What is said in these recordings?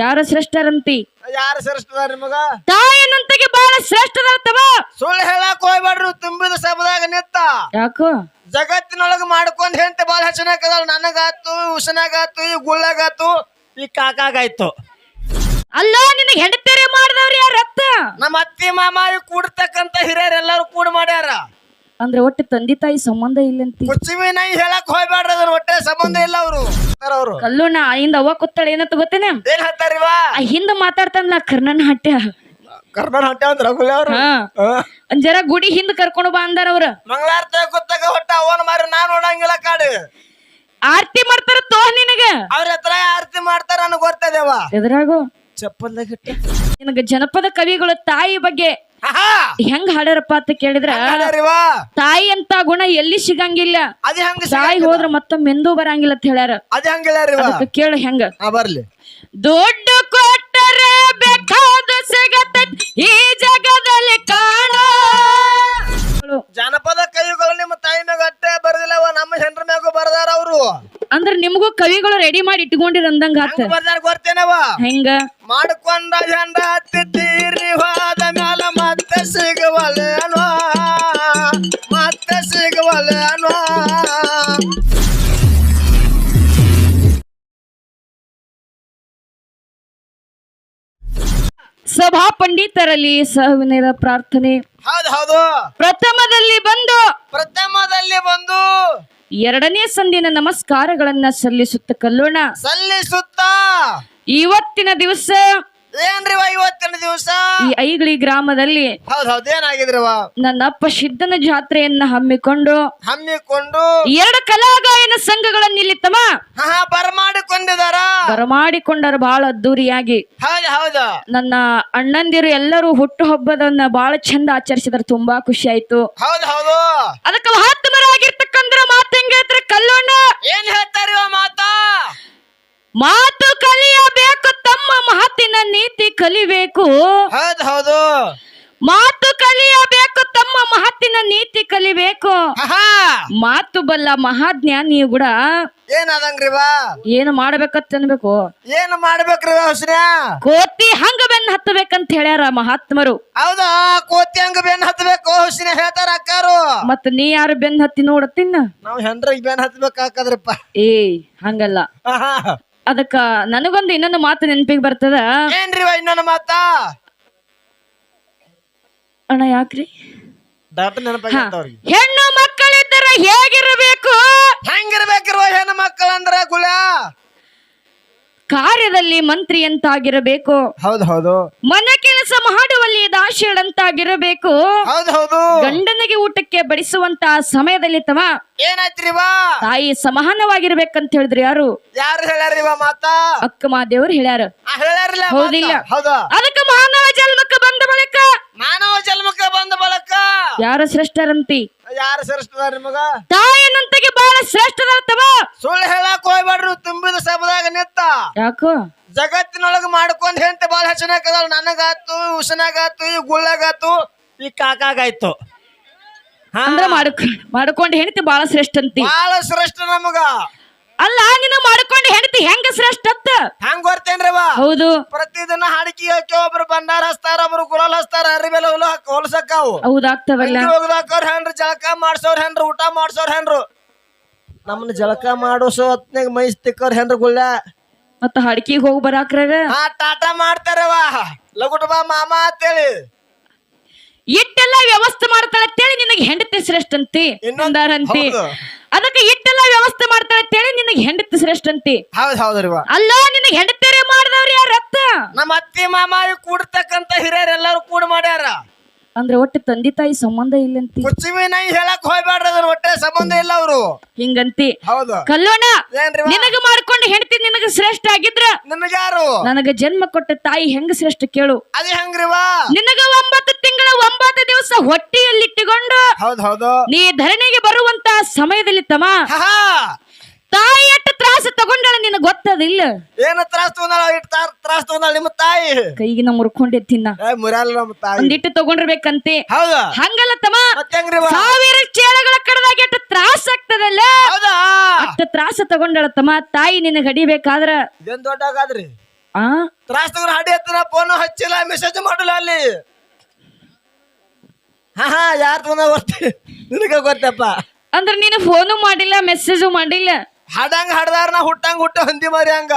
ಯಾರ ಶ್ರೇಷ್ಠರಂತಿ? ಯಾರು ಶ್ರೇಷ್ಠದಾರ ನಿಮಗ? ತಾಯಿನಂತಗೆ ಬಹಳ ಶ್ರೇಷ್ಠದತ್ತವ. ಸುಳ್ಳು ಹೇಳಕ್ ಹೋಗ್ಬೇಡ್ರಿ, ತುಂಬಿದ ಸಭದಾಗ ನಿತ್ತ ಯಾಕೋ ಜಗತ್ತಿನೊಳಗ ಮಾಡ್ಕೊಂಡ್ ಹೆಂತ ಬಾಳ ಹಚ್ಚನಾಕದಲ್ಲ. ನನಗಾತು, ಉಸನಾಗಾತು, ಈ ಗುಳ್ಳಾಗಾತು, ಈ ಕಾಕಾಗಾಯ್ತು. ಅಲ್ಲ ನಿನಗೆ ಹೆಂಡತಿಯರೇ ಮಾಡಿದವ್ರು ಯಾರತ್ತ? ನಮ್ಮ ಅತ್ತಿ ಮಾಮ ಕೂಡ್ತಕ್ಕಂತ ಹಿರಿಯರ್ ಎಲ್ಲಾರು ಕೂಡ್ ಮಾಡ್ಯಾರ. ಅಂದ್ರೆ ಒಟ್ಟು ತಂದೆ ತಾಯಿ ಸಂಬಂಧ ಇಲ್ಲಂತಿ. ಕುಚ್ಚಿವಿ ನೈ ಹೇಳಕ್ ಹೋಗ್ಬೇಡ್ರಿ, ಅದ್ರ ಒಟ್ಟೆ ಸಂಬಂಧ ಇಲ್ಲ ಅವ್ರು. ಅವ್ರು ಕಲ್ಲುಣ್ಣ ಹಿಂದ ಅವ್ವ ಕೂತಾಳ ಏನಂತ ಗೊತ್ತೇನೆ? ಏನ್ ಹೇಳ್ತಾರಿವಾ? ಹಿಂದ ಮಾತಾಡ್ತಾನಲ್ಲ ಕರ್ಣನ್ ಹಟ್ಯ. ಕರ್ನಾಟಕ ಹೊಟ್ಟೆ ಅಂತ ರಘುಲಿ ಅವ್ರು ಒಂದ್ ಜರ ಗುಡಿ ಹಿಂದ್ ಕರ್ಕೊಂಡು ಬಾ ಅಂದಾರ ಅವ್ರ. ಮಂಗಳಾರತಿ ಗೊತ್ತಾಗ ಹೊಟ್ಟ ಅವನ ಮಾರಿ ನಾನ್ ನೋಡಂಗಿಲ್ಲ ಕಾಡು. ಆರ್ತಿ ಮಾಡ್ತಾರ ತೋ ನಿನಗ. ಅವ್ರ ಹತ್ರ ಆರತಿ ಮಾಡ್ತಾರ ನನಗ್ ಗೊತ್ತದೇವ. ಎದ್ರಾಗು ಚಪ್ಪಲ್ದಾಗ ನಿನಗ ಜನಪದ ಕವಿಗಳು ತಾಯಿ ಬಗ್ಗೆ ಹೆಂಗ್ ಹಾಡ್ಯಾರಪ್ಪ ಅಂತ ಕೇಳಿದ್ರ, ತಾಯಿ ಅಂತ ಗುಣ ಎಲ್ಲಿ ಸಿಗಂಗಿಲ್ಲ, ಅದ ಹೆಂಗ ತಾಯಿ ಹೋದ್ರ ಮತ್ತೊಮ್ಮೆ ಎಂದೂ ಬರಂಗಿಲ್ಲ ಅಂತ ಹೇಳ್ಯಾರ. ಅದ ಹಂಗಿಲ್ಲ ಕೇಳು ಹೆಂಗ. ಬರ್ಲಿ. ದುಡ್ಡು ಕೊಟ್ಟರೆ ಬೇಕಾದ ಸಿಗತೈತಿ ಈ ಜಗದಲ್ಲಿ ಕಾಣ. ಜಾನಪದ ಕವಿಗಳು ನಿಮ್ಮ ತಾಯಿ ಮ್ಯಾಗ ಅಟ್ಟೆ ಬರ್ದಿಲ್ಲವ, ನಮ್ಮ ಹೆಂಡ್ರ ಮ್ಯಾಗೂ ಬರ್ದಾರ ಅವ್ರು. ಅಂದ್ರ ನಿಮಗೂ ಕವಿಗಳು ರೆಡಿ ಮಾಡಿ ಇಟ್ಕೊಂಡಿರ ಅಂದಂಗ ಆತ. ಬರ್ದಾರ ಗೊತ್ತೇನವ? ಹೆಂಗ ಮಾಡ್ಕೊಂಡ ಹೆಂಡ ಹತ್ತಿದ್ದೀರಿ ಹೋದ ಮ್ಯಾಲ ಮತ್ತೆ ಸಿಗವಲೇನೋ, ಮತ್ತೆ ಸಿಗವಲೇನೋ. ಸಭಾ ಪಂಡಿತರಲ್ಲಿ ಸಹವಿನಯದ ಪ್ರಾರ್ಥನೆ. ಹೌದು ಹೌದು. ಪ್ರಥಮದಲ್ಲಿ ಬಂದು ಎರಡನೇ ಸಂದಿನ ನಮಸ್ಕಾರಗಳನ್ನ ಸಲ್ಲಿಸುತ್ತ ಕಲ್ಲೋಣ. ಸಲ್ಲಿಸುತ್ತ ಇವತ್ತಿನ ದಿವಸ ಏನ್ರಿವ? ಇವತ್ತಿನ ದಿವಸ ಈ ಐಗಳಿ ಗ್ರಾಮದಲ್ಲಿ ಹೌದ್ ಏನಾಗಿದ್ರಿವ? ನನ್ನಪ್ಪ ಸಿದ್ದನ ಜಾತ್ರೆಯನ್ನ ಹಮ್ಮಿಕೊಂಡು ಎರಡು ಕಲಾಗಾಯನ ಸಂಘಗಳನ್ನ ಇಲ್ಲಿ ತಮ್ಮ ಬರಮಾಡಿಕೊಂಡಾರ ಬಹಳ ಅದ್ದೂರಿಯಾಗಿ. ಹೌದು. ನನ್ನ ಅಣ್ಣಂದಿರು ಎಲ್ಲರೂ ಹುಟ್ಟು ಹಬ್ಬದನ್ನ ಬಹಳ ಚಂದ ಆಚರಿಸಿದಾರ. ತುಂಬಾ ಖುಷಿ ಆಯ್ತು. ಹೌದು. ಅದಕ್ಕೆ ಮಹಾತ್ಮರಾಗಿರ್ತಕ್ಕಂಥ ಮಾತು ಹೆಂಗ ಹೇಳ್ತಾರೆ ಕಲ್ಲೋಣ? ಏನ್ ಹೇಳ್ತಾರ ಮಾತು ಕಲಿಯಬೇಕು, ತಮ್ಮ ಮಾತಿನ ನೀತಿ ಕಲಿಬೇಕು. ಹೌದು. ಮಾತು ಕಲಿಯಬೇಕು, ತಮ್ಮ ಮಾತಿನ ನೀತಿ ಕಲಿಬೇಕು. ಮಾತು ಬಲ್ಲ ಮಹಾಜ್ಞಾನಿ ಕೂಡ ಏನಾದಂಗ್ರಿವಾ? ಏನು ಮಾಡ್ಬೇಕಂತ ಅನ್ಬೇಕು. ಏನ್ ಮಾಡ್ಬೇಕ್ರಿ ಹುಸ್ನ್ಯಾ? ಕೋತಿ ಹಂಗ ಬೆನ್ ಹತ್ತಬೇಕಂತ ಹೇಳ್ಯಾರ ಮಹಾತ್ಮರು. ಹೌದಾ? ಕೋತಿ ಹಂಗ ಬೆನ್ ಹತ್ತಬೇಕು ಹುಸ್ನ್ಯಾ ಹೇಳ್ತಾರ ಅಕ್ಕಾರು. ಮತ್ ನೀ ಯಾರು ಬೆನ್ ಹತ್ತಿ ನೋಡತ್ತಿನ? ನಾವ್ ಹೆಂಡ್ರಿಗೆ ಬೆನ್ ಹತ್ಬೇಕಾಕದ್ರಪ್ಪ. ಹಂಗಲ್ಲ. ಅದಕ್ಕ ನನಗೊಂದು ಇನ್ನೊಂದು ಮಾತು ನೆನಪಿಗೆ ಬರ್ತದ. ಏನ್ರಿವ ಇನ್ನೊಂದು ಮಾತ? ಅಣ್ಣ ಯಾಕ್ರಿ? ನೆನಪಾಗಿ ಹೆಣ್ಣು ಮಕ್ಕಳಿದ್ದರ ಹೇಗಿರಬೇಕು? ಹೆಂಗಿರ್ಬೇಕಿರುವ ಹೆಣ್ಣು ಮಕ್ಕಳಂದ್ರ ಗುಳ ಕಾರ್ಯದಲ್ಲಿ ಮಂತ್ರಿ ಅಂತಾಗಿರಬೇಕು. ಹೌದು. ಮನೆ ಕೆಲಸ ಮಾಡುವಲ್ಲಿ ದಾಶಿಗಳಂತಾಗಿರಬೇಕು. ಹೌದು. ಗಂಡನಿಗೆ ಊಟಕ್ಕೆ ಬಡಿಸುವಂತ ಸಮಯದಲ್ಲಿ ತಮ ಏನಾಯ್ತ್ರಿವಾ? ತಾಯಿ ಸಮಾನವಾಗಿರ್ಬೇಕಂತ ಹೇಳಿದ್ರಿ. ಯಾರು ಹೇಳ್ಯಾರಿವ ಮಾತ? ಅಕ್ಕ ಮಾದೇವ್ರು ಹೇಳ್ಯಾರ. ಹೌದಿಲ್ಲ? ಅದಕ್ಕೆ ಮಾನವ ಜನ್ಮಕ್ಕೆ ಬಂದ ಬಳಿಕ ಯಾರ ಶ್ರೇಷ್ಠರಂತಿ? ಯಾರು ಶ್ರೇಷ್ಠದಾರ ನಿಮಗ? ತಾಯಿನಂತಗೆ ಬಹಳ ಶ್ರೇಷ್ಠದತ್ತವ. ಸುಳ್ಳು ಹೇಳಕ್ ಹೋಗ್ಬೇಡ್ರಿ, ತುಂಬಿದ ಸಭದಾಗ ನಿತ್ತ ಯಾಕೋ ಜಗತ್ತಿನೊಳಗ ಮಾಡ್ಕೊಂಡ್ ಹೆಂತ ಬಾಳ ಹಚ್ಚನಾಕದಲ್ಲ. ನನಗಾತು, ಉಸನಾಗಾತು, ಈ ಗುಳ್ಳಾಗಾತು, ಈ ಕಾಕಾಗಾಯ್ತು. ಅಂದ್ರ ಮಾಡ್ಕೊಂಡ್ ಹೆಂಡತಿ ಬಹಳ ಶ್ರೇಷ್ಠ ಅಂತಿ. ಬಹಳ ಶ್ರೇಷ್ಠ ನಮಗ. ಅಲ್ಲ ನೀನು ಮಾಡ್ಕೊಂಡ್ ಹೆಂಡತಿ ಹೆಂಗ ಶ್ರೇಷ್ಠ ಅತ್ತ? ಹೆಂಗ್ ಗೊತ್ತೇನ್ರಿವ? ಹೌದು. ಪ್ರತಿದಿನ ಹಾಡಿಕೆ ಹಾಕಿ ಒಬ್ರು ಬಂಡಾರ ಹಚ್ತಾರ, ಒಬ್ರು ಗುಲಾಲ್ ಹಚ್ತಾರ, ಅರಿಬೇಲ ಹೊಲಸಕ್ಕಾವು. ಹೌದಾಗ್ತವಲ್ಲ. ಹೋಗ್ದಾಕವ್ರ ಹೆಂಡ್ರು ಜಳಕ ಮಾಡ್ಸೋರ್ ಹೆಂಡ್ರು, ಊಟ ಮಾಡ್ಸೋರ್ ಹೆಂಡ್ರು. ನಮ್ಮನ್ನ ಜಳಕ ಮಾಡೋಸೋ ಹೊತ್ನಾಗ ಮೈ ತಿಕ್ಕವ್ರ ಹೆಂಡ್ರು ಗುಳ್ಳ. ಮತ್ತ ಹಡಕಿಗೆ ಹೋಗಿ ಬರಾಕ್ರಾಗ ಟಾಟಾ ಮಾಡ್ತಾರವ, ಲಗುಟ್ ಬಾ ಮಾಮ ಅಂತೇಳಿ ಇಟ್ಟೆಲ್ಲ ವ್ಯವಸ್ಥೆ ಮಾಡ್ತಾಳೆ ಅಂತೇಳಿ ನಿನಗೆ ಹೆಂಡತಿ ಶ್ರೇಷ್ಠ ಅಂತಿ. ಅದಕ್ಕೆ ಇಟ್ಟೆಲ್ಲ ವ್ಯವಸ್ಥೆ ಮಾಡ್ತಾಳೆ ಅಂತೇಳಿ ನಿನಗೆ ಹೆಂಡತಿ ಶ್ರೇಷ್ಠ ಅಂತಿ. ಹೌದ್ರಿವ. ಅಲ್ಲ ನಿನಗೆ ಹೆಂಡತಿಯರೇ ಮಾಡಿದವ್ರು ಯಾರತ್ತ? ನಮ್ಮ ಅತ್ತಿ ಮಾಮ ಕೂಡ್ತಕ್ಕಂತ ಹಿರಿಯರ್ ಎಲ್ಲಾರು ಕೂಡ್ ಮಾಡ್ಯಾರ. ಅಂದ್ರೆ ಒಟ್ಟು ತಂದೆ ತಾಯಿ ಸಂಬಂಧ ಇಲ್ಲಂತಿ. ಕುಚ್ಚಿವಿ ನೈ ಹೇಳಕ್ ಹೋಗ್ಬೇಡ್ರಿ, ಅದ್ರ ಒಟ್ಟೆ ಸಂಬಂಧ ಇಲ್ಲ ಅವ್ರು. ಹಿಂಗಂತಿ. ಹೌದು. ಕಲ್ಲೋಣ ನಿನಗ ಮಾಡ್ಕೊಂಡು ಹೆಂಡತಿ ನಿನಗ ಶ್ರೇಷ್ಠ ಆಗಿದ್ರ ನಿನಗ್ಯಾರು? ನನಗ ಜನ್ಮ ಕೊಟ್ಟ ತಾಯಿ ಹೆಂಗ ಶ್ರೇಷ್ಠ ಕೇಳು. ಅದೇ ಹೆಂಗ್ರಿವಾ? ನಿನಗ 9 ತಿಂಗಳ 9 ದಿವಸ ಹೊಟ್ಟಿಯಲ್ಲಿಟ್ಟುಕೊಂಡು ಹೌದು ನೀ ಧರಣಿಗೆ ಬರುವಂತ ಸಮಯದಲ್ಲಿ ತಮ್ಮ ತಾಯಿ ಎಷ್ಟು ತ್ರಾಸ ತಗೊಂಡಳ ನಿನಗ ಗೊತ್ತದಿಲ್ಲ? ಏನ ತ್ರಾಸ ತಗೊಂಡಳ ನಿಮ್ಮ ತಾಯಿ? ಕೈಗಿನ ಮುರ್ಕೊಂಡೆ ತಿನ್ನ ಒಂದಿಟ್ಟು ತಗೊಂಡಿರ್ಬೇಕಂತೆ. ಹಂಗಲ್ಲ ತಮ್ಮ, 1000 ಚೇಳಗಳ ಕಡದಾಗ ಎಷ್ಟು ತ್ರಾಸ ಆಗ್ತದಲ್ಲ, ಅಷ್ಟು ತ್ರಾಸ ತಗೊಂಡಳ ತಮ್ಮ ತಾಯಿ. ನಿನಗ ಹಡಿಬೇಕಾದ್ರ ದೊಡ್ಡಾಗಾದ್ರಿ ಆ ತ್ರಾಸ್ ತಗೊಂಡ್ ಹಾಡಿ ಹತ್ತಿನ ಫೋನ್ ಹಚ್ಚಿಲ್ಲ ಮೆಸೇಜ್ ಮಾಡಲ್ಲ ಅಲ್ಲಿ. ಹಾ ಯಾರ್ ತಗೊಂಡ ಬರ್ತಿ ನಿನಗ ಗೊತ್ತಪ್ಪ. ಅಂದ್ರ ನೀನು ಫೋನು ಮಾಡಿಲ್ಲ ಮೆಸೇಜು ಮಾಡಿಲ್ಲ. ಹಾಡಂಗ ಹಾಡ್ದಾರ ನಾ ಹುಟ್ಟಂಗ ಹುಟ್ಟ ಹಂದಿ ಮಾರಿ ಹಂಗ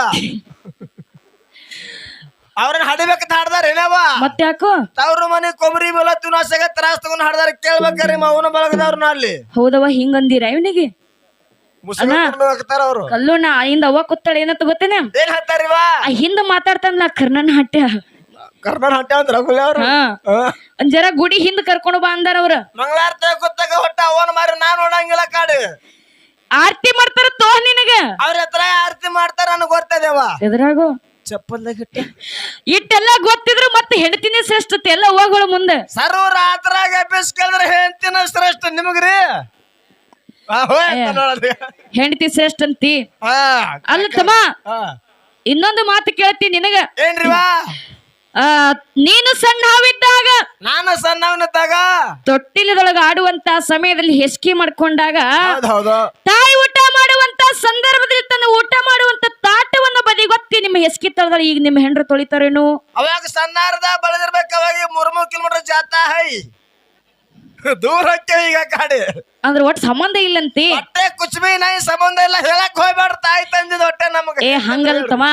ಅವ್ರನ್ನ ಹಾಡಿಬೇಕಂತ ಹಾಡ್ದಾರ ಏನವ. ಮತ್ತೆ ಯಾಕೋ ತವ್ರ ಮನೆ ಕೊಬ್ಬರಿ ಬೆಲ್ಲ ತುನಾಸಾಗ ತ್ರಾಸ್ ತಗೊಂಡ್ ಹಾಡ್ದಾರ ಕೇಳ್ಬೇಕ್ರಿ ಅವನ ಬಳಗದವ್ರನ್ನ ಅಲ್ಲಿ. ಹೌದವ ಹಿಂಗಂದಿರ ಇವನಿಗೆ ಮುಸ್ಲಿಂ ಅವ್ರು. ಕಲ್ಲು ನಾ ಹಿಂದ ಅವ್ವ ಕೂತಾಳ ಏನಂತ ಗೊತ್ತೇನ, ಏನ್ ಹೇಳ್ತಾರಿವಾ ಹಿಂದ ಮಾತಾಡ್ತಾನಲ್ಲ ಕರ್ನನ್ ಹಟ್ಟ ಕರ್ನಾಟಕ ಹೊಂಟೆ ಅಂದ್ರ ಅವ್ರು. ಒಂದ್ ಜರ ಗುಡಿ ಹಿಂದ್ ಕರ್ಕೊಂಡು ಬಾ ಅಂದಾರ ಅವ್ರ. ಮಂಗಳಾರತಿ ಗೊತ್ತಾಗ ಹೊಟ್ಟ ಅವನ ಮಾರಿ ನಾ ನೋಡಂಗಿಲ್ಲ ಕಾಡು ಆರ್ತಿ ಮಾಡ್ತಾರ ತೋ ನಿನಗ. ಅವ್ರ ಹತ್ರ ಆರತಿ ಮಾಡ್ತಾರ ನನಗ್ ಗೊತ್ತದೇವ. ಎದ್ರಾಗು ಚಪ್ಪಲ್ದಾಗ ಇಟ್ಟೆಲ್ಲ ಗೊತ್ತಿದ್ರು ಮತ್ತೆ ಹೆಂಡತಿನೇ ಶ್ರೇಷ್ಠತೆ ಎಲ್ಲ ಹೋಗೋಳ ಮುಂದೆ. ಸರ್ವ ರಾತ್ರಾಗ ಅಭ್ಯಾಸ ಕೇಳಿದ್ರೆ ಹೆಂಡತಿನ ಶ್ರೇಷ್ಠ ನಿಮಗ್ರಿ. ಹೆಂಡತಿ ಶ್ರೇಷ್ಠ ಅಂತಿ ಅಲ್ಲ ತಮ್ಮ. ಇನ್ನೊಂದು ಮಾತು ಕೇಳ್ತೀನಿ ನಿನಗ. ಏನ್ರಿವಾ ನೀನು ಸಣ್ಣ ಹಾವಿದ್ದಾಗ ನಾನು ಸಣ್ಣವನಿದ್ದಾಗ ತೊಟ್ಟಿಲದೊಳಗ ಆಡುವಂತ ಸಮಯದಲ್ಲಿ ಹೆಸ್ಕಿ ಮಾಡ್ಕೊಂಡಾಗ ಹೌದು ತಾಯಿ ಊಟ ಮಾಡುವಂತ ಸಂದರ್ಭದಲ್ಲಿ ತನ್ನ ಊಟ ಮಾಡುವಂತ ತಾಟವನ್ನ ಬದಿಗೊತ್ತಿ ನಿಮ್ಮ ಹೆಸ್ಕಿ ತಳದಲ್ಲಿ ಈಗ ನಿಮ್ಮ ಹೆಂಡ್ರ ತೊಳಿತಾರೇನು. ಅವಾಗ ಸಣ್ಣಾರದ ಬೆಳೆದಿರ್ಬೇಕು. ಅವಾಗ 3 ಕಿಲೋಮೀಟರ್ ಜಾತಾ ಹೈ ದೂರ ಹೋಗ್ತೇವೆ ಈಗ ಕಾಡಿ. ಅಂದ್ರೆ ಒಟ್ಟು ಸಂಬಂಧ ಇಲ್ಲಂತಿ. ಹೊಟ್ಟೆ ಕುಚ್ಬಿ ನೈ ಸಂಬಂಧ ಇಲ್ಲ ಹೇಳಕ್ ಹೋಗ್ಬೇಡ. ತಾಯಿ ತಂದಿದ ಹೊಟ್ಟೆ ನಮಗ ಹಂಗಲ್ತಮ್ಮ.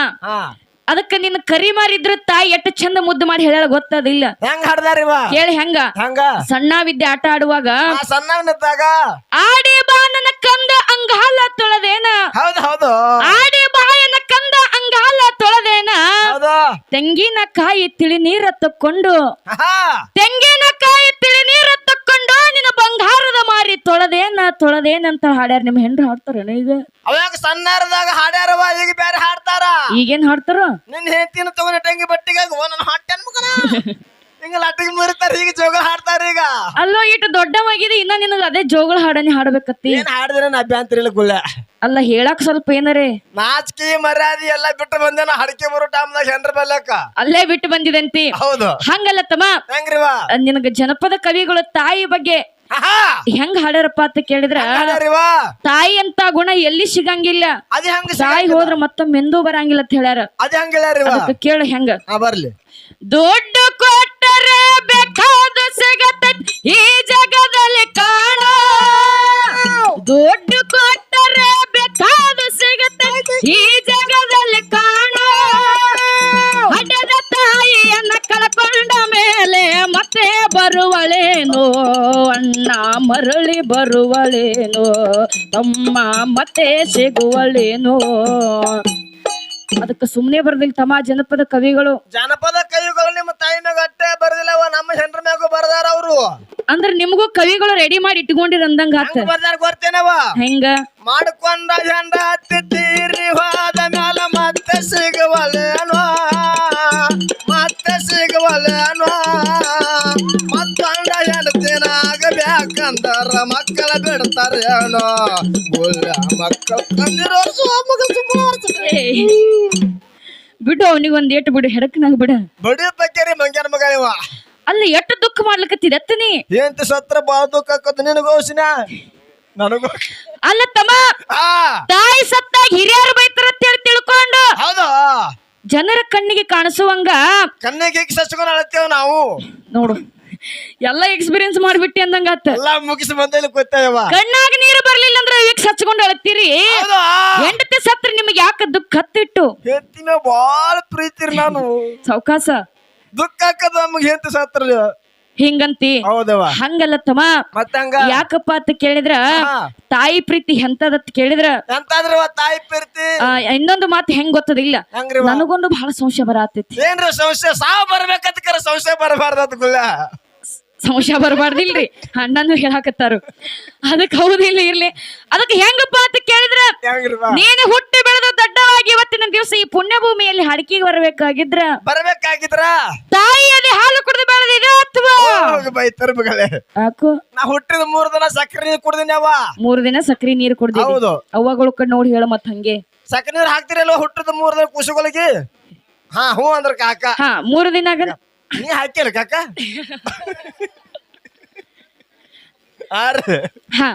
ಅದಕ್ಕ ನಿನ್ನ ಕರಿ ಮಾರಿದ್ರ ತಾಯಿ ಎಟ್ಟು ಚಂದ ಮುದ್ದು ಮಾಡಿ ಹೇಳ ಗೊತ್ತದಿಲ್ಲ. ಹೆಂಗ ಹಾಡ್ದಾರಿವ ಕೇಳಿ ಹೆಂಗ ಹಂಗ ಸಣ್ಣ ವಿದ್ಯೆ ಆಟ ಆಡುವಾಗ ಸಣ್ಣವನಿದ್ದಾಗ ಆಡಿ ಬಾ ನನ್ನ ಕಂದ ಅಂಗಾಲ ತೊಳೆದೇನ. ಹೌದು ಹೌದು ಆಡಿ ಬಾಯನ ಕಂದ ಅಂಗಾಲ ತೊಳೆದೇನ. ಹೌದು ತೆಂಗಿನಕಾಯಿ ತಿಳಿ ನೀರ ತಕ್ಕೊಂಡು ತೆಂಗಿನಕಾಯಿ ತಿಳಿ ನೀರ ತಕ್ಕೊಂಡು ನಿನ್ನ ಬಂಗಾರದ ಮಾರಿ ತೊಳೆದೇನಂತ ಹಾಡ್ಯಾರ. ನಿಮ್ ಹೆಂಡ್ರು ಹಾಡ್ತಾರೇನ ಈಗ? ಅವಾಗ ಸಣ್ಣದಾಗ ಹಾಡ್ಯಾರವ. ಈಗ ಬೇರೆ ಹಾಡ್ತಾರ. ಈಗೇನ್ ಹಾಡ್ತಾರ? ನಿನ್ ಹೆಂಡತಿನ ತಗೊಂಡ ಟಂಗಿ ಬಟ್ಟಿಗೆ ನನ್ನ ಹಾಡ್ತೇನ್ ಮಗನ ಹಿಂಗ ಲಟ್ಟಿಗೆ ಮುರಿತಾರ. ಈಗ ಜೋಗಳ ಹಾಡ್ತಾರ. ಈಗ ಅಲ್ಲೋ ಇಟ್ಟು ದೊಡ್ಡವಾಗಿದೆ ಇನ್ನ ನಿನಗ ಅದೇ ಜೋಗಳ ಹಾಡನೆ ಹಾಡ್ಬೇಕತ್ತಿ. ಏನ್ ಹಾಡಿದ್ರೆ ನಾ ಅಭ್ಯಂತರ ಇಲ್ಲ ಗುಳ್ಳ. ಅಲ್ಲ ಹೇಳಕ್ ಸ್ವಲ್ಪ ಏನರೇ ನಾಚಿಕೆ ಮರ್ಯಾದಿ ಎಲ್ಲಾ ಬಿಟ್ಟು ಬಂದೇನ. ಹಡಕೆ ಬರೋ ಟೈಮ್ದಾಗ ಹೆಂಡ್ರ ಬಲ್ಲಕ್ಕ ಅಲ್ಲೇ ಬಿಟ್ಟು ಬಂದಿದಂತಿ. ಹೌದು ಹಂಗಲ್ಲ ತಮ್ಮ. ಹೆಂಗ್ರಿವಾ ನಿನಗ ಜನಪದ ಕವಿಗಳು ತಾಯಿ ಬಗ್ಗೆ ಹೆಂಗ್ ಹಾಡ್ಯಾರಪ್ಪ ಅಂತ ಕೇಳಿದ್ರ ತಾಯಿ ಅಂತ ಗುಣ ಎಲ್ಲಿ ಸಿಗಂಗಿಲ್ಲ. ತಾಯಿ ಹೋದ್ರ ಮತ್ತೊಮ್ಮೆ ಎಂದೂ ಬರಂಗಿಲ್ಲ ಅಂತ ಹೇಳ್ಯಾರ. ಕೇಳ ಹೆಂಗ ಬರ್ಲಿ. ದುಡ್ಡು ಕೊಟ್ಟರೆ ಬೇಕಾದ ಸಿಗತೈತಿ ಈ ಜಗದಲ್ಲಿ ಕಾಣ. ದುಡ್ಡು ಕೊಟ್ಟರೆ ಬೇಕಾದ ಸಿಗತೈತಿ ಈ ಜಗದಲ್ಲಿ ಕಾಣ. ಹಡೆದ ತಾಯಿಯನ್ನ ಕಳ್ಕೊಂಡ ಮೇಲೆ ಮತ್ತೆ ಬರುವಳೇನೋ ಅಣ್ಣ ಮರಳಿ ಬರುವಳೇನೋ ತಮ್ಮ ಮತ್ತೆ ಸಿಗುವಳೇನೋ. ಅದಕ್ಕೆ ಸುಮ್ನೆ ಬರ್ದಿಲ್ಲ ತಮ್ಮ ಜನಪದ ಕವಿಗಳು. ನಿಮ್ಮ ತಾಯಿ ಮ್ಯಾಗ ಅಟ್ಟೆ ಬರ್ದಿಲ್ಲವ, ನಮ್ಮ ಹೆಂಡ್ರ ಮ್ಯಾಗು ಬರ್ದಾರ ಅವ್ರು. ಅಂದ್ರ ನಿಮಗೂ ಕವಿಗಳು ರೆಡಿ ಮಾಡಿ ಇಟ್ಕೊಂಡಿರ ಅಂದಂಗ ಆತ. ಗೊತ್ತೇನವ ಹೆಂಗ ಮಾಡ್ಕೊಂಡ ಹೆಂಡ ಹತ್ತಿದ್ದೀರಿ ಹೋದ ಮ್ಯಾಲ ಮತ್ತೆ ಸಿಗುವಲೇನೋ ಮತ್ತೆ ಸಿಗುವಲೇನೋ. ಮತ್ತೊಂದ ಹೆಂಡತಿನಾಗಬೇಕಂದ್ರ ಮಕ್ಕಳ ಬಿಡ್ತಾರೇನೋ. ಮಕ್ಕಳ ತಂದಿರೋ ಬಿಡು ಅವನಿಗೊಂದ್ ಏಟು ಬಿಡು ಹೆಡಕ್ನಾಗ ಬಿಡ. ಬಡಿ ಬಗ್ಗೆರಿ ಮಂಗ್ಯಾನ ಮಗ ಇವ. ಅಲ್ಲ ಎಷ್ಟು ದುಃಖ ಮಾಡ್ಲಿಕತ್ತಿದತ್ತನಿ. ಏಂತ ಸತ್ರ ಬಾಳ ದುಃಖ ಆಕತ್ ನಿನಗೋಸಿನ ನನಗೂ. ಅಲ್ಲ ತಮ್ಮ ತಾಯಿ ಸತ್ತಾಗ ಹಿರಿಯರು ಬೈತಾರ ತಿಳ್ಕೊಂಡು ಹೌದು ಜನರ ಕಣ್ಣಿಗೆ ಕಾಣಿಸುವಂಗ ಕಣ್ಣಿಗೆ ಸಚ್ಕೊಂಡ್ ಅಳತ್ತೇವ್ ನಾವು. ನೋಡು ಎಲ್ಲಾ ಎಕ್ಸ್ಪೀರಿಯನ್ಸ್ ಮಾಡ್ಬಿಟ್ಟಿ ಅಂದಂಗ ಆತ. ಎಲ್ಲಾ ಮುಗಿಸಿ ಬಂದಲ್ಲಿ ಗೊತ್ತೇವ. ಕಣ್ಣಾಗ ನೀರು ಬರ್ಲಿಲ್ಲ ಅಂದ್ರೆ ಈಗ ಸಚ್ಕೊಂಡ್ ಅಳತ್ತೀರಿ. ಹೆಂಡತಿ ಸತ್ರ ನಿಮಗೆ ಯಾಕ ದುಃಖ ಹತ್ತಿಟ್ಟು? ಹೆತ್ತಿನ ಬಾಳ ಪ್ರೀತಿರಿ ನಾನು. ಸಾವಕಾಶ ದುಃಖ ಹಾಕದ ನಮ್ಗೆ ಹೆಂತ ಸತ್ರ ಹಿಂಗಂತಿ. ಹೌದವ ಹಂಗಲ್ಲ ತಮ್ಮ. ಮತ್ತಂಗ ಯಾಕಪ್ಪ ಅಂತ ಕೇಳಿದ್ರ ತಾಯಿ ಪ್ರೀತಿ ಎಂತದತ್ ಕೇಳಿದ್ರ ಎಂತಾದ್ರವ ತಾಯಿ ಪ್ರೀತಿ. ಇನ್ನೊಂದು ಮಾತು ಹೆಂಗ್ ಗೊತ್ತದಿಲ್ಲ ನನಗೊಂದು ಬಹಳ ಸಂಶಯ ಬರತೈತಿ. ಏನ್ರ ಸಂಶಯ? ಸಾವು ಬರ್ಬೇಕಂತ ಸಂಶಯ ಬರಬಾರ್ದ ಗುಳ್ಳ. ಸಂಶಯ ಬರಬಾರ್ದಿಲ್ರಿ ಅಣ್ಣನು ಹೇಳಾಕತ್ತಾರು. ಅದಕ್ಕೆ ಹೌದಿಲ್ಲ ಇರ್ಲಿ. ಅದಕ್ಕೆ ಹೆಂಗಪ್ಪ ಅಂತ ಕೇಳಿದ್ರ ನೀನು ಹುಟ್ಟಿ ಬೆಳೆದು ದೊಡ್ಡವಾಗಿ ಇವತ್ತಿನ ದಿವಸ ಈ ಪುಣ್ಯ ಭೂಮಿಯಲ್ಲಿ ಹಡಕಿಗೆ ಬರ್ಬೇಕಾಗಿದ್ರ ತಾಯಿಯಲ್ಲಿ ಹಾಲು ಕುಡಿದು ಬೆಳೆದಿದೆ ಅಥವಾ ಬೈತಾರ ಮಗಳೇ. ಯಾಕೋ ನಾ ಹುಟ್ಟಿದ 3 ದಿನ ಸಕ್ಕರೆ ನೀರು ಕುಡ್ದಿನಿ ಅವ. 3 ದಿನ ಸಕ್ಕರೆ ನೀರು ಕುಡ್ದಿ. ಅವ್ವಗಳು ಕಡೆ ನೋಡಿ ಹೇಳ ಮತ್ ಹಂಗೆ ಸಕ್ಕರೆ ನೀರು ಹಾಕ್ತಿರಲ್ವ ಹುಟ್ಟಿದ 3 ದಿನ ಕುಸುಗಳಿಗೆ? ಹ್ಞೂ ಅಂದ್ರ ಕಾಕ. 3 ದಿನ ನೀ ಹಾಕಿಲ್ಲ ಕಾಕ? ಹಾ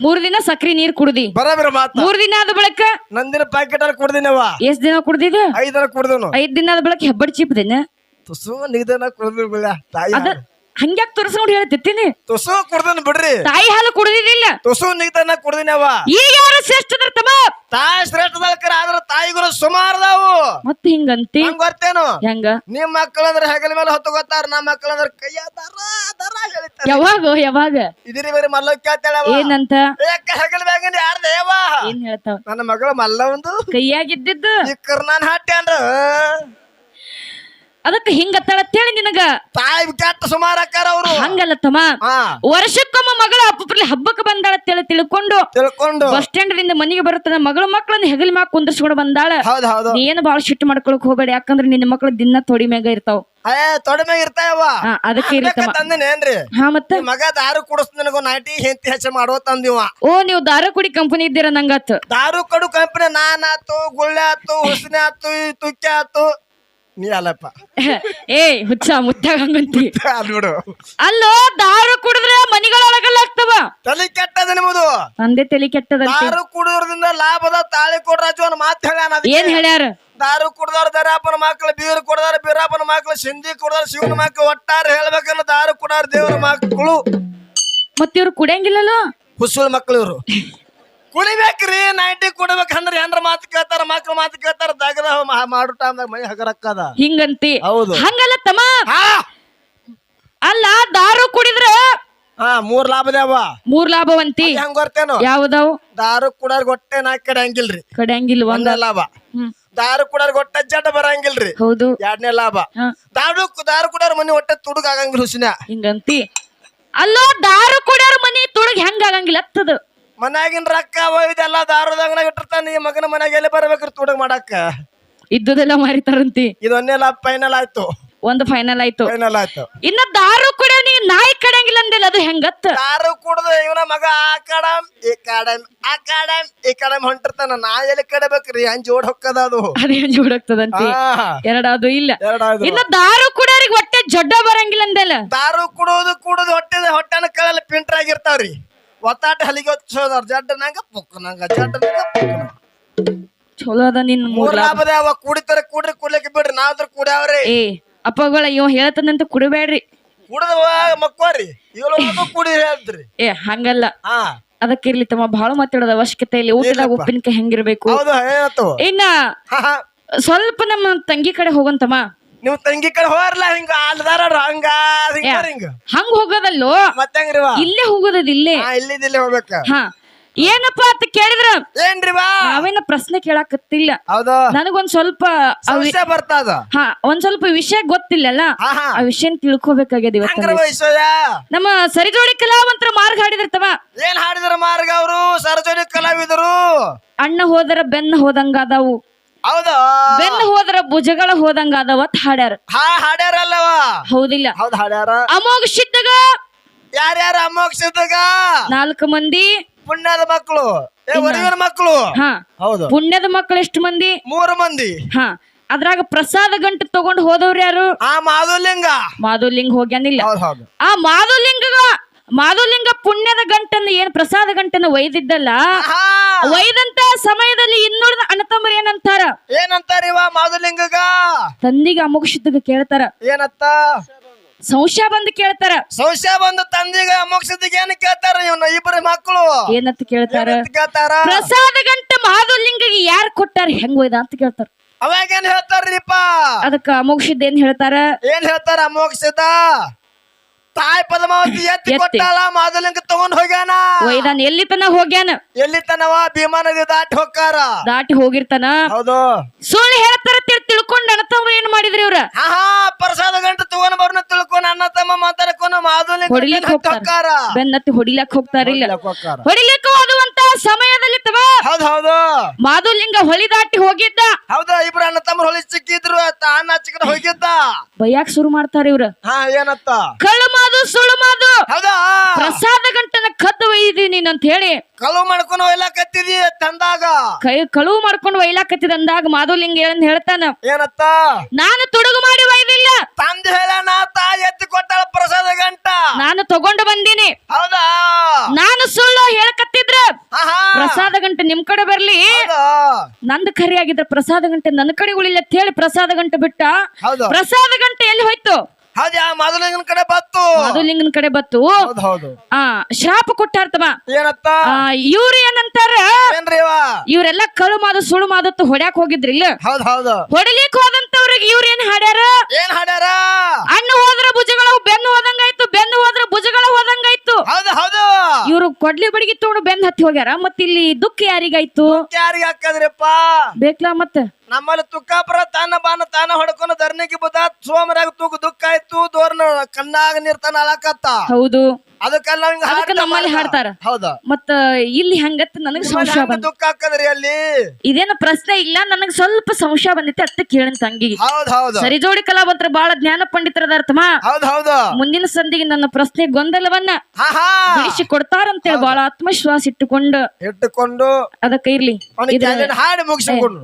3 ದಿನ ಸಕ್ರಿ ನೀರ್ ಕುಡ್ದಿ ಬರಬರ ಮಾತ 3 ದಿನ ಆದ ಬಳಿಕ ನಂದಿನ ಪ್ಯಾಕೆಟ್ ಅಲ್ಲಿ ಕುಡ್ದಿನವ ಎಷ್ಟ್ ದಿನ ಕುಡ್ದಿದ 5 ದಿನ ಕುಡ್ದನು 5 ದಿನ ಆದ ಬಳಿಕ ಹೆಬ್ಬಡ್ ಚಿಪ್ದೇನ ತುಸು ನಿಗದನ ಕುಡ್ದಿಲ್ಲ ತಾಯಿ ಅದ ಹಂಗ್ಯಾಕ್ ತೋರ್ಸ್ಕೊಂಡು ಹೇಳ್ತಿತ್ತೀನಿ ತುಸು ಕುಡ್ದನ್ ಬಿಡ್ರಿ ತಾಯಿ ಹಾಲು ಕುಡ್ದಿದ್ದಿಲ್ಲ ತುಸು ನಿಗದನ ಕುಡ್ದಿನವ ಈಗ ಯಾರು ಶ್ರೇಷ್ಠದ್ರ ತಮ್ಮ ತಾಯಿ ಶ್ರೇಷ್ಠದಲ್ಕರ ಆದ್ರ ತಾಯಿಗಳು ಸುಮಾರದಾವು ಮತ್ ಹಿಂಗಂತಿ ಹಂಗ ಗೊತ್ತೇನು ಹೆಂಗ ನಿಮ್ ಮಕ್ಕಳಂದ್ರ ಹೆಗಲ ಮೇಲೆ ಹೊತ್ತು ಗೊತ್ತಾರ ನಮ್ಮ ಮಕ್ಕಳಂದ್ರ ಕೈಯ ದರ ಹೇಳಿತಾರ ಯಾವಾಗ ಇದಿರಿ ಬೇರೆ ಮಲ್ಲ ಕೇಳ್ತಾಳ ಏನಂತ ಯಾಕ ಹೆಗಲ ಬ್ಯಾಗಿಂದ ಯಾರ ದೇವ ಏನ್ ಹೇಳ್ತಾವ ನನ್ನ ಮಗಳ ಮಲ್ಲ ಒಂದು ಕೈಯಾಗಿದ್ದಿದ್ದು ಇಕ್ಕರ್ ನಾನ್ ಹಾಟ್ಯಾನ್ರ ಅದಕ್ಕ ಹಿಂಗತ್ತೇಳಿ ನಿನಗ ತಾಯಿ ಕೆಟ್ಟ ಸುಮಾರ ಅಕ್ಕಾರ ಅವ್ರು ಹಂಗಲ್ಲ ತಮ್ಮ ಹಾ ವರ್ಷಕ್ಕೊಮ್ಮ ಮಗಳ ಅಪ್ಪಲ್ಲಿ ಹಬ್ಬಕ್ಕೆ ಬಂದಾಳ ತಿಳ್ಕೊಂಡು ತಿಳ್ಕೊಂಡು ಬಸ್ ಸ್ಟ್ಯಾಂಡ್ ದಿಂದ ಮನೆಗೆ ಬರುತ್ತಾನ ಮಗಳ ಮಕ್ಕಳನ್ನ ಹೆಗಲ ಮ್ಯಾಗ ಕುಂದರ್ಸ್ಕೊಂಡು ಬಂದಾಳ ಹೌದು ಹೌದು ನೀ ಏನು ಬಾಳ ಸಿಟ್ಟು ಮಾಡ್ಕೊಳಕ್ ಹೋಗ್ಬೇಡಿ ಯಾಕಂದ್ರೆ ನಿನ್ನ ಮಕ್ಳು ದಿನ ತೊಡಿ ಮ್ಯಾಗ ಇರ್ತಾವ ತೊಡೆ ಮ್ಯಾಗ ಇರ್ತಾವ ಅದಕ್ಕೆ ಇರ್ತಮ್ಮ ತಂದಿನೇನ್ರಿ ಹಾ ಮತ್ತ ಮಗ ದಾರು ಕುಡಿಸ್ ನನಗ ನಾಟಿ ಹೆಂತಿ ಹೆಚ್ಚ ಮಾಡೋ ತಂದಿವ ಓ ನೀವು ದಾರ ಕುಡಿ ಕಂಪನಿ ಇದ್ದೀರ ನಂಗಾತ್ ದಾರು ಕಡು ಕಂಪನಿ ನಾನ್ ಆತು ಗುಳ್ಳೆ ಆತು ಹುಸ್ನೆ ಆತು ಈ ತುಕ್ಕೆ ಆತು ನೀ ಅಲ್ಲಪ್ಪ ಏ ಹುಚ್ಚ ಮುತ್ತಾಗ ಹಂಗಂತಿ ನೋಡು ಅಲ್ಲೋ ದಾರು ಕುಡಿದ್ರೆ ಮನಿಗಳೊಳಗಲ್ಲಾಗ್ತವ ತಲೆ ಕೆಟ್ಟದ ನಿಮ್ಮದು ತಂದೆ ತಲೆ ಕೆಟ್ಟದಂತೆ ದಾರು ಕುಡಿಯೋದ್ರಿಂದ ಲಾಭದ ತಾಳಿ ಕೊಡ್ರಾಜು ಅನ್ನೋ ಮಾತು ಹೇಳ್ಯಾನ ಏನ್ ಹೇಳ್ಯಾರ ದಾರು ಕುಡ್ದಾರ ದರಾಪನ ಮಕ್ಕಳು ಬೀರ್ ಕುಡ್ದಾರ ಬೀರಪ್ಪನ ಮಕ್ಕಳು ಸಿಂಧಿ ಕುಡ್ದಾರ ಶಿವನ ಮಕ್ಕಳು ಒಟ್ಟಾರೆ ಹೇಳ್ಬೇಕನ್ನ ದಾರು ಕುಡಾರ ದೇವರ ಮಕ್ಕಳು ಮತ್ತ ಇವ್ರು ಕುಡಿಯಂಗಿಲ್ಲಲ್ಲ ಹುಸುಳ ಮಕ್ಕಳು ಇವ್ರು ಕುಡಿಬೇಕ್ರಿ ನೈಂಟಿ ಕುಡಿಬೇಕಂದ್ರೆ ಏನ್ರ ಮಾತು ಕೇಳ್ತಾರ ಮಕ್ಳು ಮಾತು ಕೇಳ್ತಾರ ದಗದ ಮಾಡು ಟೈಮ್ದಾಗ ಮೈ ಹಗರಕ್ಕದ ಹಿಂಗಂತಿ ಹೌದು ಹಂಗಲ್ಲ ತಮ್ಮ ಅಲ್ಲ ದಾರು ಕುಡಿದ್ರ ಮೂರ್ ಲಾಭದೇವ 3 ಲಾಭವಂತಿ ಹೆಂಗ್ ಬರ್ತೇನು ಯಾವ್ದಾವ್ ದಾರು ಕುಡಾರ್ ಹೊಟ್ಟೆ ನಾಕ್ ಕಡೆಯಂಗಿಲ್ರಿ ಕಡಿಯಂಗಿಲ್ಲ ಒಂದೇ ಲಾಭ ದಾರು ಕುಡಾರ್ ಹೊಟ್ಟೆ ಜಡ್ಡ ಬರಂಗಿಲ್ರಿ ಹೌದು 2ನೇ ಲಾಭ ದಾರು ಕುಡಾರ್ ಮನಿ ಹೊಟ್ಟೆ ತುಡುಗ ಆಗಂಗಿಲ್ಲ ಹುಸಿನ ಹಿಂಗಂತಿ ಅಲ್ಲೋ ದಾರು ಕುಡಿಯೋರ್ ಮನಿ ತುಡುಗ್ ಹೆಂಗ ಆಗಂಗಿಲ್ಲ ಹತ್ತದ ಮನ್ಯಾಗಿನ ರೊಕ್ಕ ಇದೆಲ್ಲ ದಾರುದಾಗ ಇಟ್ಟಿರ್ತಾನ ಈ ಮಗನ ಮನ್ಯಾಗ ಎಲ್ಲಿ ಬರ್ಬೇಕ್ರಿ ತುಡುಗ್ ಮಾಡಾಕ ಇದ್ದುದೆಲ್ಲ ಮಾರಿತಾರಂತಿ ಇದು 1ನೇ ಲಾಭ ಫೈನಲ್ ಆಯ್ತು ಒಂದು ಫೈನಲ್ ಆಯ್ತು ಫೈನಲ್ ಆಯ್ತು ಇನ್ನ ದಾರು ಕುಡಿಯೋ ನೀ ನಾಯಿ ಕಡಿಯಂಗಿಲ್ಲ ಅಂದಿಲ್ಲ ಅದು ಹೆಂಗತ್ತ ದಾರು ಕುಡ್ದ ಇವನ ಮಗ ಈ ಕಡಮ್ ಹೊಂಟಿರ್ತಾನ ನಾ ಎಲ್ಲಿ ಕಡಬೇಕ್ರಿ ಹಂಗ್ ಜೋಡ್ ಹೊಕ್ಕದ ಅದು ಅದೇನ್ ಜೋಡಾಗ್ತದಂತಿ ಎರಡಾದು ಇಲ್ಲ ಇನ್ನ ದಾರು ಕುಡಿಯೋರಿಗೆ ಹೊಟ್ಟೆ ಜಡ್ಡ ಬರಂಗಿಲ್ಲ ಅಂದಲ್ಲ ದಾರು ಕುಡುದು ಹೊಟ್ಟೆನ ಕಳಲ್ಲಿ ಪಿಂಟ್ರ್ ಆಗಿರ್ತಾವ್ರಿ ಒತ್ತಾಟ ಹಲಿಗೆ ಹೊಚ್ಚೋದವ್ರ ಜಡ್ಡನಂಗ ಪುಕ್ಕನಂಗ ಚಲೋ ಅದ ನಿನ್ ಮೂರ್ ಲಾಭದ ಅವ ಕುಡಿತಾರ ಕುಡ್ರಿ ಕುಡ್ಲಿಕ್ಕೆ ಬಿಡ್ರಿ ನಾವ್ದ್ರ ಕುಡಿಯವ್ರಿ ಏ ಅಪ್ಪಗಳ ಇವ ಹೇಳ್ತಾನಂತ ಕುಡಿಬೇಡ್ರಿ ಕುಡ್ದ ಮಕ್ಕೋರಿ ಇವ್ರು ಕುಡಿ ಹೇಳ್ತ್ರಿ ಏ ಹಂಗಲ್ಲ ಅದಕ್ಕೆ ಇರ್ಲಿ ತಮ್ಮ ಬಹಳ ಮಾತಾಡೋದ ಅವಶ್ಯಕತೆ ಇಲ್ಲಿ ಊಟದಾಗ ಉಪ್ಪಿನಕಾಯಿ ಹೆಂಗಿರ್ಬೇಕು ಇನ್ನ ಸ್ವಲ್ಪ ನಮ್ಮ ತಂಗಿ ಕಡೆ ಹೋಗಂತಮ್ಮ ನಿಮ್ ತಂಗಿ ಕಡೆ ಹೋರ್ಲ ಹಿಂಗ ಅಲ್ದಾರ ಹಂಗ ಹಂಗ ಹೋಗೋದಲ್ಲೋ ಮತ್ತೆ ಹೆಂಗ್ರಿವಾ ಇಲ್ಲೇ ಹೋಗೋದದ ಇಲ್ಲೇ ಇಲ್ಲಿದ್ದಿಲ್ಲೇ ಹೋಗ್ಬೇಕ ಹಾ ಏನಪ್ಪಾ ಅಂತ ಕೇಳಿದ್ರ ಏನ್ರಿವಾ ನಾವೇನ ಪ್ರಶ್ನೆ ಕೇಳಾಕತ್ತಿಲ್ಲ ಹೌದು ನನಗೊಂದ್ ಸ್ವಲ್ಪ ಬರ್ತದ ಹಾ ಒಂದ್ ಸ್ವಲ್ಪ ವಿಷಯ ಗೊತ್ತಿಲ್ಲಲ್ಲ ಆ ವಿಷಯ ತಿಳ್ಕೊಬೇಕಾಗ್ಯದ ಇವತ್ತು ನಮ್ಮ ಸರಿಜೋಡಿ ಕಲಾವಂತರ ಮಾರ್ಗ ಹಾಡಿದಿರ್ತವ ಏನ್ ಹಾಡಿದ್ರ ಮಾರ್ಗ ಅವರು ಸರಿಜೋಡಿ ಕಲಾವಿದರು ಅಣ್ಣ ಹೋದರ ಬೆನ್ನ ಹೋದಂಗಾದವು ಹೌದು ಬೆನ್ನ ಹೋದರ ಭುಜಗಳ ಹೋದಂಗಾದವ ಅಂತ ಹಾಡ್ಯಾರ ಹಾಡ್ಯಾರಲ್ಲವ ಹೌದಿಲ್ಲ ಹೌದು ಹಾಡ್ಯಾರ ಅಮೋಘ ಸಿದ್ಧಗ ಯಾರ್ಯಾರ ಅಮೋಕ್ಷದಾಗ 4 ಮಂದಿ ಪುಣ್ಯದ ಮಕ್ಕಳು ವರಿವರ ಮಕ್ಕಳು ಹೌದು ಪುಣ್ಯದ ಮಕ್ಕಳು ಎಷ್ಟು ಮಂದಿ 3 ಮಂದಿ ಅದ್ರಾಗ ಪ್ರಸಾದ ಗಂಟು ತಗೊಂಡ್ ಹೋದವ್ರು ಯಾರು ಮಾಧುಲಿಂಗ ಹೋಗ್ಯಾನಿಲ್ಲ ಆ ಮಾಧುಲಿಂಗ ಪುಣ್ಯದ ಗಂಟನ್ನ ಏನ್ ಪ್ರಸಾದ ಗಂಟನ್ನ ಒಯ್ದಿದ್ದಲ್ಲ ಒಯ್ದಂತ ಸಮಯದಲ್ಲಿ ಇನ್ನುಳಿದ ಅಣ್ಣತಮ್ಮರು ಏನಂತಾರ ಮಾಧುಲಿಂಗಗ ತಂದಿಗೆ ಅಮೋಕ್ಷಿದ್ದಾಗ ಕೇಳ್ತಾರ ಏನತ್ತ ಸಂಶಯ ಬಂದು ಕೇಳ್ತಾರ ಸಂಶಯ ಬಂದು ತಂದಿಗೆ ಅಮೋಕ್ಷದಿಗೆ ಏನ್ ಕೇಳ್ತಾರ ಇವನ 2 ಮಕ್ಕಳು ಏನಂತ ಕೇಳ್ತಾರ ಪ್ರಸಾದ ಗಂಟ ಮಾಧುಲಿಂಗಿಗೆ ಯಾರು ಕೊಟ್ಟಾರ ಹೆಂಗ್ ಒಯ್ದ ಅಂತ ಕೇಳ್ತಾರ ಅವಾಗ ಏನ್ ಹೇಳ್ತಾರ್ರಿಪ್ಪ ಅದಕ್ಕ ಅಮೋಕ್ಷದ ಏನ್ ಹೇಳ್ತಾರ ಅಮೋಕ್ಷದ ತಾಯಿ ಪದ್ಮಾವತಿ ಎತ್ತಿ ಕೊಟ್ಟಾಳ ಮಾಧುಲಿಂಗ ತಗೊಂಡ್ ಹೋಗ್ಯಾನ ಒಯ್ದಾನ ಎಲ್ಲಿ ಹೋಗ್ಯಾನ ಭೀಮಾ ನದಿ ದಾಟಿ ಹೋಗಿರ್ತಾನ ಹೌದು ಸುಳ್ಳು ಹೇಳ್ತಾರ ತಿಳ್ಕೊಂಡ್ ಅಣ್ಣತಮ್ಮ ಏನ್ ಮಾಡಿದ್ರಿ ಇವ್ರ ಪ್ರಸಾದ ಗಂಟೆ ತಗೊಂಡ್ ಬರ್ನ ತಿಳ್ಕೊಂಡ್ ಅಣ್ಣ ತಮ್ಮ ಮಾತಾಡ್ಕೊಂಡು ಮಾಧುಲಿಂಗ ಬೆನ್ನತ್ತಿ ಹೊಡಿಲಕ್ ಹೋಗ್ತಾರಿಲ್ಲ ಹೊಡಿಲಿಕ್ಕೆ ಹೋಗುವಂತ ಸಮಯದಲ್ಲಿ ತವ ಹೌದ್ ಹೌದು ಮಾಧುಲಿಂಗ ಹೊಳಿ ದಾಟಿ ಹೋಗಿದ್ದ. ಹೌದಾ ಇಬ್ರು ಅಣ್ಣ ತಮ್ಮ ಹೊಳಿ ಸಿಕ್ಕಿದ್ರು ಅಣ್ಣ ಹಚ್ಚಿಕಡೆ ಹೋಗಿದ್ದ. ಬಯ್ಯಾಕ್ ಶುರು ಮಾಡ್ತಾರ ಇವ್ರ. ಹಾ ಏನತ್ತ ಕಳ್ಳು ಮಾದು ಸುಳ್ಳು ಮಾದು ಹೌದಾ ಪ್ರಸಾದ ಗಂಟನ ಕದ್ದು ಒಯ್ದೀನಿ ಅಂತ ಹೇಳಿ ಕಳು ಮಾಡ್ಕೊಂಡು ಎಲ್ಲ ಕತ್ತಿದಿ ತಂದಾಗ ಕಳುವು ಮಾಡ್ಕೊಂಡು ಒಯ್ಲಾಕತ್ತಿದ ಅಂದಾಗ ಮಾಧುಲಿಂಗ ಏನಂತ ಹೇಳ್ತಾನ, ಏನತ್ತ ನಾನು ತುಡುಗು ಮಾಡಿ ಒಯ್ದಿಲ್ಲ, ತಂದೆ ಹೇಳಣ ತಾ ಎತ್ತಿ ಕೊಟ್ಟಾಳ ಪ್ರಸಾದ ಗಂಟ ನಾನು ತಗೊಂಡು ಬಂದೀನಿ. ಹೌದಾ ನಾನು ಸುಳ್ಳು ಹೇಳಕತ್ತಿದ್ರ ಆಹಾ ಪ್ರಸಾದ ಗಂಟೆ ನಿಮ್ ಕಡೆ ಬರ್ಲಿ, ಹೌದಾ ನಂದು ಖರೆ ಆಗಿದ್ರ ಪ್ರಸಾದ ಗಂಟೆ ನನ್ನ ಕಡೆ ಉಳಿಲ್ಲ ಅಂತ ಹೇಳಿ ಪ್ರಸಾದ ಗಂಟೆ ಬಿಟ್ಟ. ಹೌದು ಪ್ರಸಾದ ಗಂಟೆ ಎಲ್ಲಿ ಹೋಯ್ತು? ಹೌದಾ ಮೊದಲಿನ ಕಡೆ ಬತ್ತು ಮಾಧುಲಿಂಗನ ಕಡೆ ಬತ್ತು. ಹೌದು ಹೌದು ಶ್ರಾಪ ಕೊಟ್ಟಾರ್ತವ. ಏನತ್ತ ಇವ್ರು ಏನಂತಾರ, ಏನ್ರಿ ಇವ ಇವ್ರೆಲ್ಲ ಕಳು ಮಾದು ಸುಳ್ಳು ಮಾದತ್ತು ಹೊಡ್ಯಾಕ್ ಹೋಗಿದ್ರಿಲ್ಲ, ಹೌದ್ ಹೌದು ಹೊಡಿಲಿಕ್ ಹೋದಂತವ್ರಿಗೆ ಇವ್ರ ಏನ್ ಹಾಡ್ಯಾರ? ಏನ್ ಹಾಡ್ಯಾರ? ಅಣ್ಣ ಹೋದ್ರ ಭುಜಗಳ ಬೆನ್ನು ಹೋದಂಗಾಯ್ತು, ಬೆನ್ನು ಹೋದ್ರ ಭುಜಗಳ ಹೋದಂಗಾಯ್ತು. ಹೌದು ಹೌದು ಇವ್ರು ಕೊಡ್ಲಿ ಬಡಿಗೆ ತಗೊಂಡು ಬೆನ್ ಹತ್ತಿ ಹೋಗ್ಯಾರ. ಮತ್ ಇಲ್ಲಿ ದುಃಖ ಯಾರಿಗಾಯ್ತು? ಯಾರಿಗೆ ಹಾಕದ್ರಿಪ್ಪ? ಬೇಕ್ಲಾ ಮತ್ತ ನಮ್ಮಲ್ಲಿ ತುಕ್ಕಾಪುರ ತಾನ ಬಾನ ತಾನ ಹೊಡ್ಕೊಂಡು ಧರಣಿಗೆ ಬುದ ಸೋಮರಾಗ ತೂಗು ದುಃಖ ಆಯ್ತು ದೋರ್ನ ಕಣ್ಣಾಗ ನೀರ್ತಾನ ಅಳಕತ್ತ. ಹೌದು ಅದಕ್ಕೆಲ್ಲ ಅದಕ್ಕೆ ನಮ್ಮಲ್ಲಿ ಹಾಡ್ತಾರ. ಹೌದಾ ಮತ್ತ ಇಲ್ಲಿ ಹಂಗತ್ತ ನನಗ್ ಸಂಶಯ ಬಂದ. ದುಃಖ ಹಾಕದ್ರಿ ಅಲ್ಲಿ ಇದೇನ ಪ್ರಶ್ನೆ ಇಲ್ಲ, ನನಗ್ ಸ್ವಲ್ಪ ಸಂಶಯ ಬಂದಿತ್ತು ಅತ್ತ ಕೇಳನ್ ತಂಗಿಗೆ. ಹೌದ್ ಹೌದು ಸರಿ ಜೋಡಿ ಕಲಾವಂತರ ಬಾಳ ಜ್ಞಾನ ಪಂಡಿತರದ ಅರ್ಥಮ. ಹೌದ್ ಹೌದು ಮುಂದಿನ ಸಂಧಿಗೆ ನನ್ನ ಪ್ರಶ್ನೆ ಗೊಂದಲವನ್ನ ಹಾ ಹಾ ಬಿಡಿಸಿ ಕೊಡ್ತಾರಂತೇಳಿ ಬಹಳ ಆತ್ಮವಿಶ್ವಾಸ ಇಟ್ಟುಕೊಂಡು ಇಟ್ಟುಕೊಂಡು ಅದಕ್ಕೆ ಇರ್ಲಿ ಅವನಿಗೆ ಹಾಡಿ ಮುಗಿಸಿಕೊಂಡು